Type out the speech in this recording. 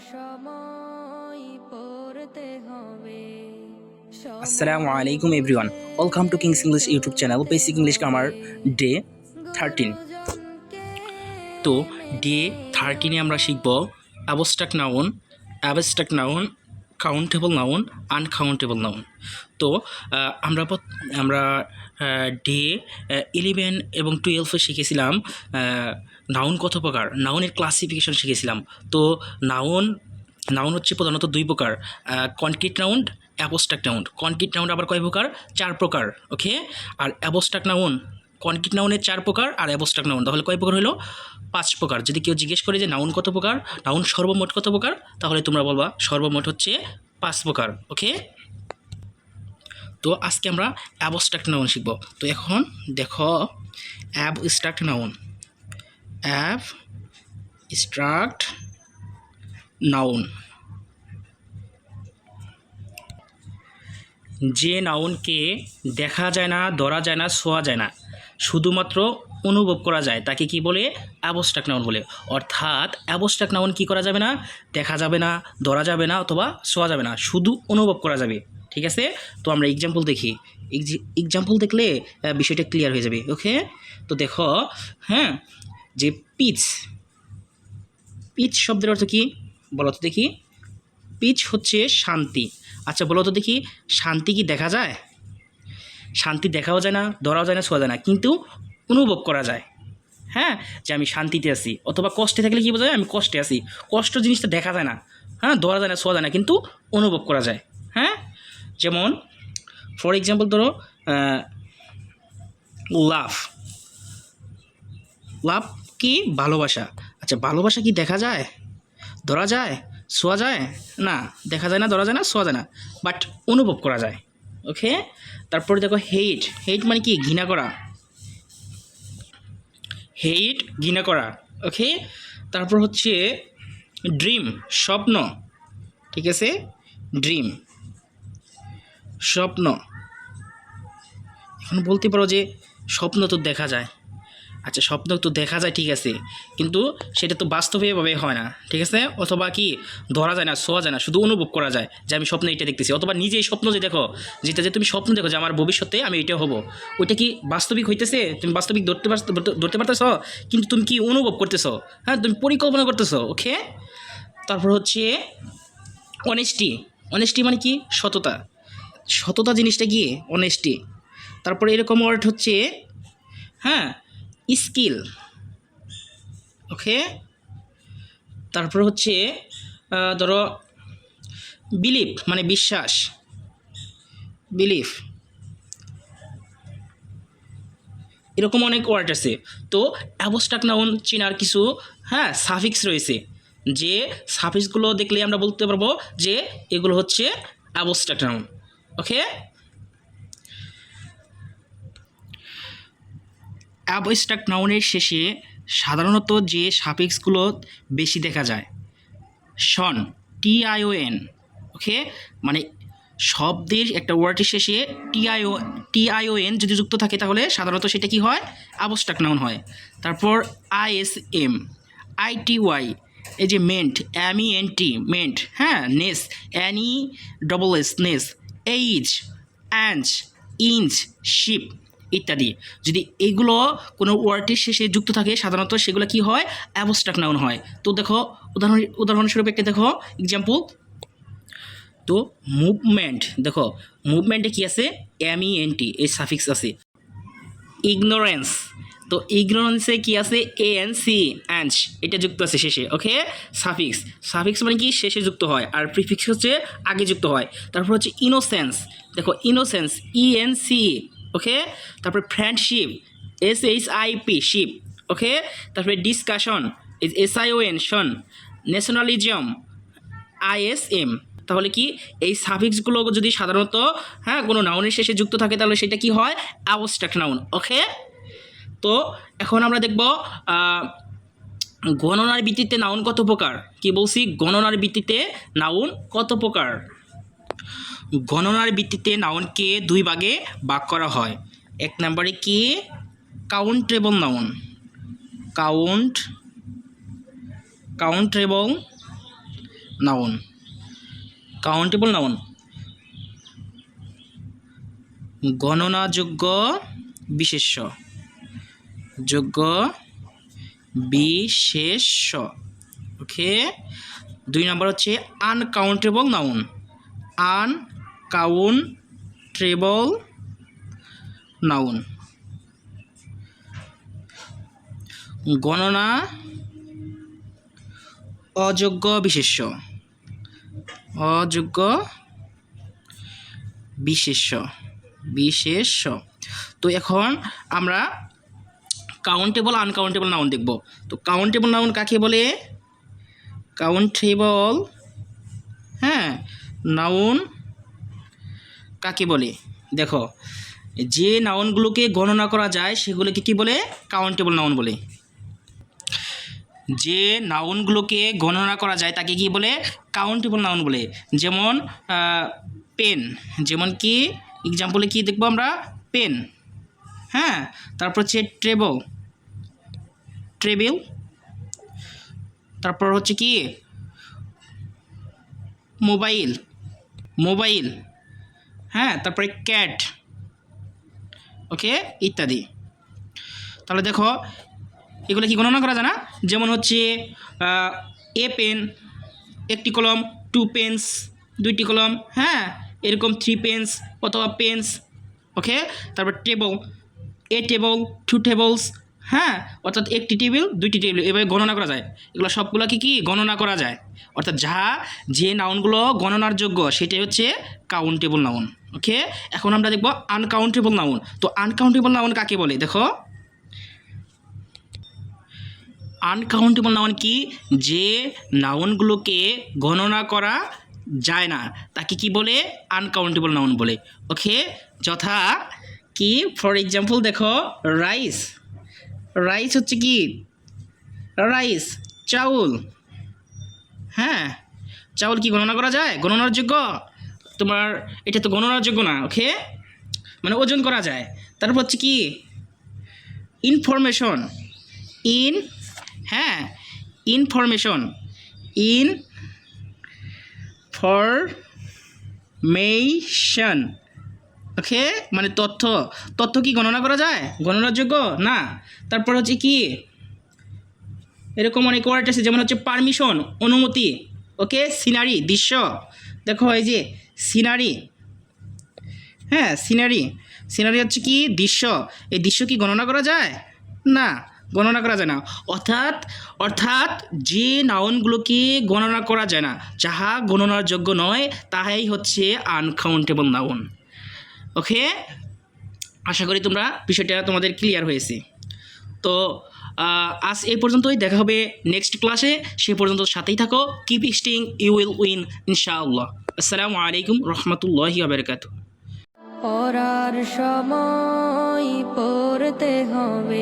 Assalamu alaikum everyone. Welcome to King's English YouTube channel Basic English Grammar Day 13. তো day 13 এ আমরা শিখব abstract noun, countable noun, uncountable noun. তো আমরা day 11 এবং 12 শিখেছিলাম নাউন কত প্রকার, নাউনের ক্লাসিফিকেশন শিখেছিলাম। তো নাউন হচ্ছে প্রধানত দুই প্রকার, concrete noun, abstract noun. Concrete noun আবার কয় প্রকার? 4 প্রকার। ওকে, আর অ্যাবস্ট্রাক্ট নাউন, কনক্রিট নাউনের 4 প্রকার আর অ্যাবস্ট্রাক্ট নাউন তাহলে কয় প্রকার হলো? 5 প্রকার। যদি কেউ জিজ্ঞেস করে যে নাউন কত প্রকার, নাউন সর্বমোট কত প্রকার, তাহলে তোমরা বলবা সর্বমোট হচ্ছে 5 প্রকার। ওকে, তো আজকে আমরা অ্যাবস্ট্রাক্ট নাউন শিখব। তো এখন দেখো অ্যাবস্ট্রাক্ট নাউন, যে নাউনকে দেখা যায় না, ধরা যায় না, ছোঁয়া যায় না, শুধুমাত্র অনুভব করা যায় তাকে কি বলে? অ্যাবস্ট্রাক্ট নাউন বলে। অর্থাৎ অ্যাবস্ট্রাক্ট নাউন কি করা যাবে না? দেখা যাবে না, ধরা যাবে না, অথবা ছোঁয়া যাবে না, শুধু অনুভব করা যাবে। ঠিক আছে, তো আমরা এক্সাম্পল দেখি। এক্সাম্পল দেখলে বিষয়টা ক্লিয়ার হয়ে যাবে। ওকে, তো দেখো, হ্যাঁ, যে পিচ শব্দের অর্থ কি বলো তো দেখি? পিচ হচ্ছে শান্তি। আচ্ছা বলো তো দেখি, শান্তি কি দেখা যায়? শান্তি দেখাও যায় না, ধরাও যায় না, ছোঁয়া যায় না, কিন্তু অনুভব করা যায়। হ্যাঁ, যে আমি শান্তিতে আছি, অথবা কষ্টে থাকলে কী বোঝা যায়? আমি কষ্টে আছি। কষ্ট জিনিসটা দেখা যায় না, হ্যাঁ, ধরা যায় না, ছোঁয়া যায় না, কিন্তু অনুভব করা যায়। হ্যাঁ, যেমন ফর এক্সাম্পল ধরো লাভ কি? ভালোবাসা। আচ্ছা ভালোবাসা কি দেখা যায়, ধরা যায়, ছোঁয়া যায় না? দেখা যায় না, ধরা যায় না, ছোঁয়া যায় না, বাট অনুভব করা যায়। ওকে, তারপরে দেখো হেট মানে কি? ঘৃণা করা। ঘৃণা করা। ওকে, তারপর হচ্ছে ড্রিম, স্বপ্ন। ঠিক আছে, ড্রিম, স্বপ্ন। এখন বলতে পারো যে স্বপ্ন তো দেখা যায়। আচ্ছা স্বপ্ন তো দেখা যায়, ঠিক আছে, কিন্তু সেটা তো বাস্তবেভাবে হয় না। ঠিক আছে, অথবা কি ধরা যায় না, ছোঁয়া যায় না, শুধু অনুভব করা যায় যে আমি স্বপ্নে এটা দেখতেছি। অথবা নিজেই স্বপ্ন যে দেখো, যেটা যে তুমি স্বপ্ন দেখো যে আমার ভবিষ্যতে আমি এটা হব, ওইটা কি বাস্তবিক হইতেছে? তুমি বাস্তবিক ধরতে পারতেছ, কিন্তু তুমি কি অনুভব করতেছো? হ্যাঁ, তুমি পরিকল্পনা করতেছো। ওকে, তারপর হচ্ছে অনেস্টি মানে কি? সততা জিনিসটা কি? অনেস্টি। তারপরে এরকম ওয়ার্ড হচ্ছে, হ্যাঁ, স্কিল। ওকে, তারপর হচ্ছে ধরো বিলিভ মানে বিশ্বাস, এরকম অনেক ওয়ার্ড আছে। তো অ্যাবস্ট্রাক্ট নাউন চেনার কিছু, হ্যাঁ, সাফিক্স রয়েছে, যে সাফিক্সগুলো দেখলে আমরা বলতে পারবো যে এগুলো হচ্ছে অ্যাবস্ট্রাক্ট নাউন। ওকে, অ্যাবস্ট্রাক্ট নাউনের শেষে সাধারণত যে সাফিক্সগুলো বেশি দেখা যায়, শন, TION। ওকে, মানে শব্দের একটা ওয়ার্ডের শেষে TION যদি যুক্ত থাকে তাহলে সাধারণত সেটা কি হয়? অ্যাবস্ট্রাক্ট নাউন হয়। তারপর ISM, ITY, এই যে মেন্ট, MENT, মেন্ট, হ্যাঁ, নেস, NESS, নেস, এইজ, অ্যাঞ্চ, ইঞ্চ, শিপ ইত্যাদি। যদি এগুলো কোনো ওয়ার্ডের শেষে যুক্ত থাকে সাধারণত সেগুলো কি হয়? অ্যাবস্ট্রাক্ট নাউন হয়। তো দেখো উদাহরণস্বরূপ একটা দেখো এক্সাম্পল। তো মুভমেন্ট, দেখো মুভমেন্টে কি আছে? MENT, এই সাফিক্স আছে। ইগনোরেন্স, তো ইগনোরেন্সে কি আছে? ANC, অ্যাঞ্চ, এটা যুক্ত আছে শেষে। ওকে, সাফিক্স মানে কি? শেষে যুক্ত হয়, আর প্রিফিক্স হচ্ছে আগে যুক্ত হয়। তারপর হচ্ছে ইনোসেন্স, দেখো ইনোসেন্স, ENC। ওকে, তারপরে ফ্রেন্ডশিপ, SHIP, শিপ। ওকে, তারপরে discussion, SION, shun. Nationalism, ISM। তাহলে কি এই সাফিক্সগুলো যদি সাধারণত, হ্যাঁ, কোনো নাউনের শেষে যুক্ত থাকে তাহলে সেটা কি হয়? Abstract noun. ওকে, তো এখন আমরা দেখব গণনার ভিত্তিতে নাউন কত প্রকার। কি বলছি? গণনার ভিত্তিতে নাউন কত প্রকার? গণনার ভিত্তিতে নাউনকে 2 ভাগে ভাগ করা হয়। 1 নম্বরে কি? Countable noun, countable noun, countable noun, গণনাযোগ্য বিশেষ্য, যোগ্য বিশেষ্য। ওকে, 2 নম্বর হচ্ছে আনকাউন্টেবল নাউন, আনকাউন্টেবল নাউন, গণনা অযোগ্য বিশেষ্য, অযোগ্য বিশেষ্য, বিশেষ্য। তো এখন আমরা কাউন্টেবল আনকাউন্টেবল নাউন দেখব। তো কাউন্টেবল নাউন কাকে বলে? কাউন্টেবল নাউন কাকে বলে? দেখো, যে নাউনগুলোকে গণনা করা যায় সেগুলোকে কি বলে? কাউন্টেবল নাউন বলে। যে নাউনগুলোকে গণনা করা যায় তাকে কি বলে? কাউন্টেবল নাউন বলে। যেমন পেন, যেমন কি এক্সাম্পলে কি দেখবো আমরা? পেন। তারপর হচ্ছে ট্রেবল, ট্রেবেল। তারপর হচ্ছে কি মোবাইল, মোবাইল। তারপরে ক্যাট, ওকে, ইত্যাদি। তাহলে দেখো এগুলো কি গণনা করা যায় না? যেমন হচ্ছে এ পেন, একটি কলম, 2 পেন্স, 2টি কলম, এরকম 3 পেন্স অথবা পেন্স। ওকে, তারপর টেবল, এ টেবল, 2 টেবলস, অর্থাৎ একটি টেবিল, 2টি টেবিল, এভাবে গণনা করা যায়। এগুলো সবগুলো কি গণনা করা যায়। অর্থাৎ যে নাউনগুলো গণনার যোগ্য সেটাই হচ্ছে কাউন্টেবল নাউন। ওকে, এখন আমরা দেখব আনকাউন্টেবল নাউন। তো আনকাউন্টেবল নাউন কাকে বলে? দেখো, আনকাউন্টেবল নাউন কি? যে নাউনগুলোকে গণনা করা যায় না তাকে কি বলে? আনকাউন্টেবল নাউন বলে। ওকে, যথা কি, ফর এক্সাম্পল দেখো রাইস, রাইস হচ্ছে কি? রাইস, চাউল। চাউল কি গণনা করা যায়? গণনার যোগ্য? তোমার এটা তো গণনার যোগ্য না। ওকে, মানে ওজন করা যায়। তারপর হচ্ছে কি ইনফরমেশন, ইনফরমেশন, ইনফরমেশন। ওকে, মানে তথ্য, তথ্য কি গণনা করা যায়? গণনার যোগ্য না। তারপর হচ্ছে কি এরকম অনেক ওয়ার্ড আছে, যেমন হচ্ছে পারমিশন, অনুমতি। ওকে, সিনারি, দৃশ্য। দেখো এই যে সিনারি, সিনারি, সিনারি হচ্ছে কি? দৃশ্য। এই দৃশ্য কি গণনা করা যায়? না, গণনা করা যায় না। অর্থাৎ যে নাউনগুলোকে গণনা করা যায় না, যাহা গণনার যোগ্য নয়, তাহাই হচ্ছে আনকাউন্টেবল নাউন। ওকে, আশা করি তোমরা বিষয়টা তোমাদের ক্লিয়ার হয়েছে। তো আজ এই পর্যন্তই, দেখা হবে নেক্সট ক্লাসে। সে পর্যন্ত সাথেই থাকো। Keep sting, you will win ইনশাআল্লাহ। আসসালামু আলাইকুম রহমতুল্লাহি ওয়া বারাকাতুহু। পড়ার সময় পড়তে হবে।